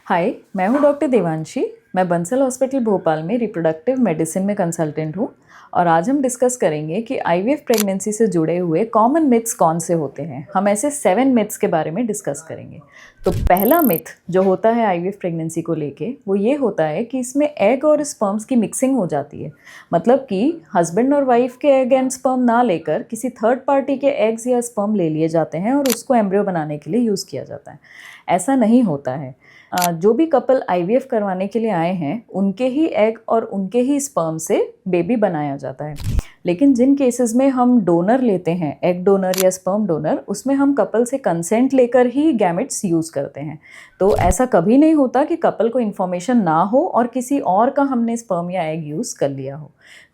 हाय, मैं हूँ डॉक्टर देवांशी। मैं बंसल हॉस्पिटल भोपाल में रिप्रोडक्टिव मेडिसिन में कंसल्टेंट हूँ और आज हम डिस्कस करेंगे कि आईवीएफ प्रेगनेंसी से जुड़े हुए कॉमन मिथ्स कौन से होते हैं। हम ऐसे 7 मिथ्स के बारे में डिस्कस करेंगे। तो पहला मिथ जो होता है आईवीएफ प्रेगनेंसी को लेके वो ये होता है कि इसमें एग और स्पर्म्स की मिक्सिंग हो जाती है। मतलब कि हस्बैंड और वाइफ के एग एंड स्पर्म ना लेकर किसी थर्ड पार्टी के एग्स या स्पर्म ले लिए जाते हैं और उसको एम्ब्रियो बनाने के लिए यूज़ किया जाता है। ऐसा नहीं होता है। जो भी कपल आईवीएफ करवाने के लिए आए हैं उनके ही एग और उनके ही स्पर्म से बेबी बनाया जाता है। लेकिन जिन केसेस में हम डोनर लेते हैं, एग डोनर या स्पर्म डोनर, उसमें हम कपल से कंसेंट लेकर ही गैमेट्स यूज़ करते हैं। तो ऐसा कभी नहीं होता कि कपल को इन्फॉर्मेशन ना हो और किसी और का हमने स्पर्म या एग यूज़ कर लिया हो।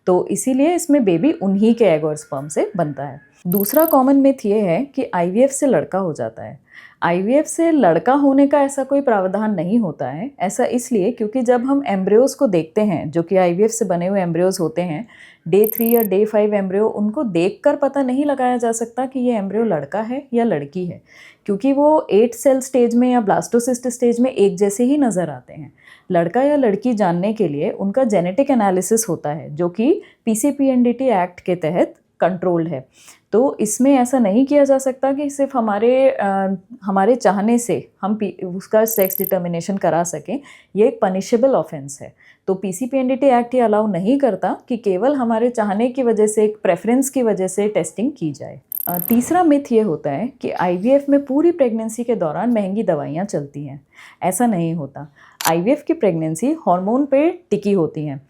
तो इसीलिए इसमें बेबी उन्हीं के एग और स्पर्म से बनता है। दूसरा कॉमन मिथ ये है कि आईवीएफ से लड़का हो जाता है। आईवीएफ से लड़का होने का ऐसा कोई प्रावधान नहीं होता है। ऐसा इसलिए क्योंकि जब हम एम्ब्रियोज़ को देखते हैं, जो कि आईवीएफ से बने हुए एम्ब्रियोज़ होते हैं, डे 3 या डे 5 एम्ब्रियो, उनको देखकर पता नहीं लगाया जा सकता कि ये एम्ब्रियो लड़का है या लड़की है, क्योंकि वो 8 सेल स्टेज में या ब्लास्टोसिस्ट स्टेज में एक जैसे ही नज़र आते हैं। लड़का या लड़की जानने के लिए उनका जेनेटिक एनालिसिस होता है, जो कि पीसीपीएनडीटी एक्ट के तहत कंट्रोल्ड है। तो इसमें ऐसा नहीं किया जा सकता कि सिर्फ हमारे चाहने से हम उसका सेक्स डिटर्मिनेशन करा सकें। ये एक पनिशेबल ऑफेंस है। तो पीसीपीएनडीटी एक्ट ये अलाउ नहीं करता कि केवल हमारे चाहने की वजह से, एक प्रेफरेंस की वजह से टेस्टिंग की जाए। तीसरा मिथ ये होता है कि आईवीएफ में पूरी प्रेगनेंसी के दौरान महंगी दवाइयाँ चलती हैं। ऐसा नहीं होता। आईवीएफ की प्रेगनेंसी हार्मोन पे टिकी होती हैं,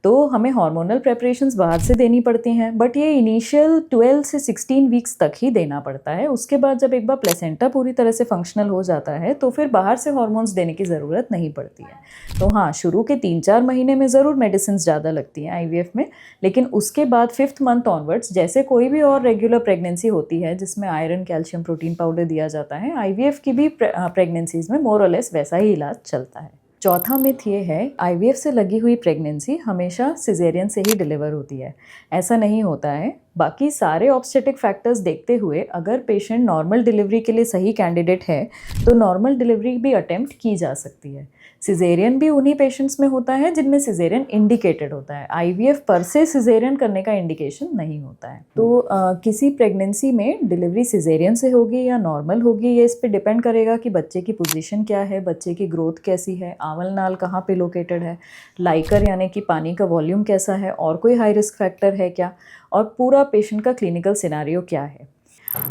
तो हमें हार्मोनल प्रेपरेशंस बाहर से देनी पड़ती हैं, बट ये इनिशियल 12 से 16 वीक्स तक ही देना पड़ता है। उसके बाद जब एक बार प्लेसेंटा पूरी तरह से फंक्शनल हो जाता है तो फिर बाहर से हार्मोन्स देने की ज़रूरत नहीं पड़ती है। तो हाँ, शुरू के 3-4 महीने में ज़रूर मेडिसिन ज़्यादा लगती हैं आईवीएफ में, लेकिन उसके बाद 5th मंथ ऑनवर्ड्स, जैसे कोई भी और रेगुलर प्रेगनेंसी होती है जिसमें आयरन, कैल्शियम, प्रोटीन पाउडर दिया जाता है, आईवीएफ की भी प्रेगनेंसीज में मोर और लेस वैसा ही इलाज चलता है। चौथा मिथ ये है, आईवीएफ से लगी हुई प्रेगनेंसी हमेशा सिजेरियन से ही डिलीवर होती है। ऐसा नहीं होता है। बाकी सारे ऑब्स्टेटिक फैक्टर्स देखते हुए अगर पेशेंट नॉर्मल डिलीवरी के लिए सही कैंडिडेट है तो नॉर्मल डिलीवरी भी अटेम्प्ट की जा सकती है। सिजेरियन भी उन्हीं पेशेंट्स में होता है जिनमें सिजेरियन इंडिकेटेड होता है। आईवीएफ पर से सिजेरियन करने का इंडिकेशन नहीं होता है। तो किसी प्रेगनेंसी में डिलीवरी सिजेरियन से होगी या नॉर्मल होगी, ये इस पे डिपेंड करेगा कि बच्चे की पोजीशन क्या है, बच्चे की ग्रोथ कैसी है, आवल नाल कहाँ पे लोकेटेड है, लाइकर यानी कि पानी का वॉल्यूम कैसा है, और कोई हाई रिस्क फैक्टर है क्या, और पूरा पेशेंट का क्लिनिकल सिनेरियो क्या है।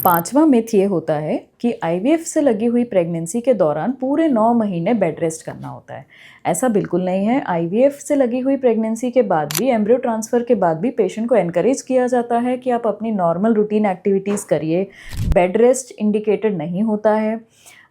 पांचवा मिथ ये होता है कि आईवीएफ से लगी हुई प्रेगनेंसी के दौरान पूरे 9 महीने बेड रेस्ट करना होता है। ऐसा बिल्कुल नहीं है। आईवीएफ से लगी हुई प्रेगनेंसी के बाद भी, एम्ब्रियो ट्रांसफ़र के बाद भी पेशेंट को एनकरेज किया जाता है कि आप अपनी नॉर्मल रूटीन एक्टिविटीज़ करिए। बेड रेस्ट इंडिकेटेड नहीं होता है,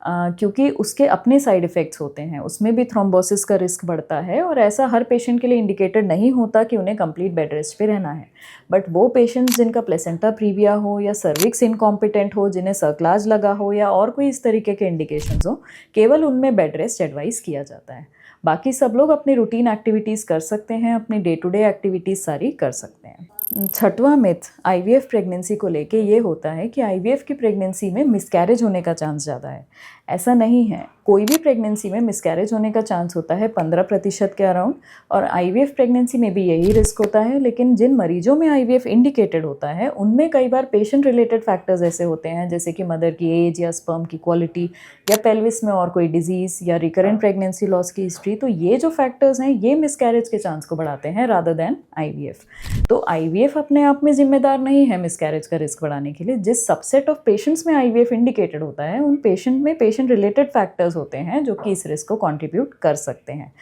क्योंकि उसके अपने साइड इफ़ेक्ट्स होते हैं। उसमें भी थ्रोम्बोसिस का रिस्क बढ़ता है और ऐसा हर पेशेंट के लिए इंडिकेटेड नहीं होता कि उन्हें कंप्लीट बेड रेस्ट पे रहना है। बट वो पेशेंट्स जिनका प्लेसेंटा प्रीविया हो या सर्विक्स इनकॉम्पिटेंट हो, जिन्हें सर्कलाज लगा हो या और कोई इस तरीके के इंडिकेशंस हो, केवल उनमें बेड रेस्ट एडवाइस किया जाता है। बाकी सब लोग अपनी रूटीन एक्टिविटीज़ कर सकते हैं, अपनी डे टू डे एक्टिविटीज़ सारी कर सकते हैं। छठवां मिथ आईवीएफ प्रेगनेंसी को लेके ये होता है कि आईवीएफ की प्रेगनेंसी में मिसकैरेज होने का चांस ज़्यादा है। ऐसा नहीं है। कोई भी प्रेगनेंसी में मिसकैरेज होने का चांस होता है 15% के अराउंड, और आईवीएफ प्रेगनेंसी में भी यही रिस्क होता है। लेकिन जिन मरीजों में आईवीएफ इंडिकेटेड होता है उनमें कई बार पेशेंट रिलेटेड फैक्टर्स ऐसे होते हैं, जैसे कि मदर की एज या स्पर्म की क्वालिटी या पेल्विस में और कोई डिजीज़ या रिकरेंट प्रेगनेंसी लॉस की हिस्ट्री। तो ये जो फैक्टर्स हैं ये मिसकैरेज के चांस को बढ़ाते हैं रादर दैन आईवीएफ। तो आईवीएफ अपने आप में जिम्मेदार नहीं है मिसकैरेज का रिस्क बढ़ाने के लिए। जिस सबसेट ऑफ पेशेंट्स में आईवीएफ इंडिकेटेड होता है उन पेशेंट में पेशेंट रिलेटेड फैक्टर्स होते हैं जो कि इस रिस्क को कंट्रीब्यूट कर सकते हैं,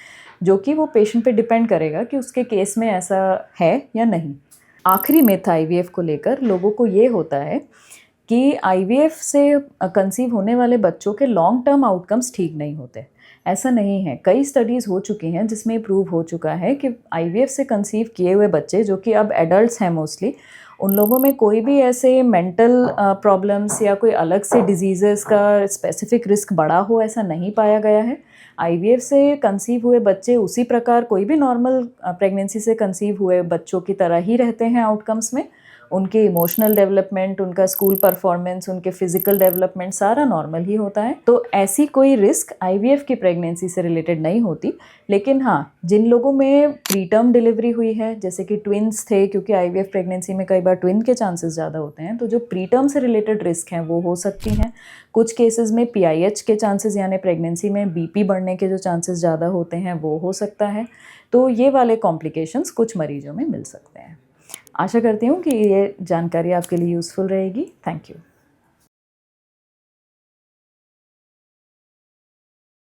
जो कि वो पेशेंट पे डिपेंड करेगा कि उसके केस में ऐसा है या नहीं। आखिरी मिथ आईवीएफ को लेकर लोगों को ये होता है कि आईवीएफ से कंसीव होने वाले बच्चों के लॉन्ग टर्म आउटकम्स ठीक नहीं होते। ऐसा नहीं है। कई स्टडीज़ हो चुकी हैं जिसमें प्रूव हो चुका है कि आईवीएफ से कंसीव किए हुए बच्चे, जो कि अब एडल्ट्स हैं मोस्टली, उन लोगों में कोई भी ऐसे मेंटल प्रॉब्लम्स या कोई अलग से डिजीज़ेस का स्पेसिफिक रिस्क बढ़ा हो, ऐसा नहीं पाया गया है। आईवीएफ से कंसीव हुए बच्चे उसी प्रकार कोई भी नॉर्मल प्रेगनेंसी से कंसीव हुए बच्चों की तरह ही रहते हैं आउटकम्स में, उनके इमोशनल डेवलपमेंट, उनका स्कूल परफॉर्मेंस, उनके फिजिकल डेवलपमेंट सारा नॉर्मल ही होता है। तो ऐसी कोई रिस्क आईवीएफ की प्रेगनेंसी से रिलेटेड नहीं होती। लेकिन हाँ, जिन लोगों में प्री टर्म डिलीवरी हुई है, जैसे कि ट्विन्स थे, क्योंकि आईवीएफ प्रेगनेंसी में कई बार ट्विन के चांसेस ज़्यादा होते हैं, तो जो प्री टर्म से रिलेटेड रिस्क हैं वो हो सकती हैं। कुछ केसेस में पीआईएच के चांसेस, यानी प्रेगनेंसी में बीपी बढ़ने के जो चांसेस ज़्यादा होते हैं वो हो सकता है। तो ये वाले कॉम्प्लिकेशंस कुछ मरीजों में मिल सकते हैं। आशा करती हूँ कि ये जानकारी आपके लिए यूज़फुल रहेगी। Thank you.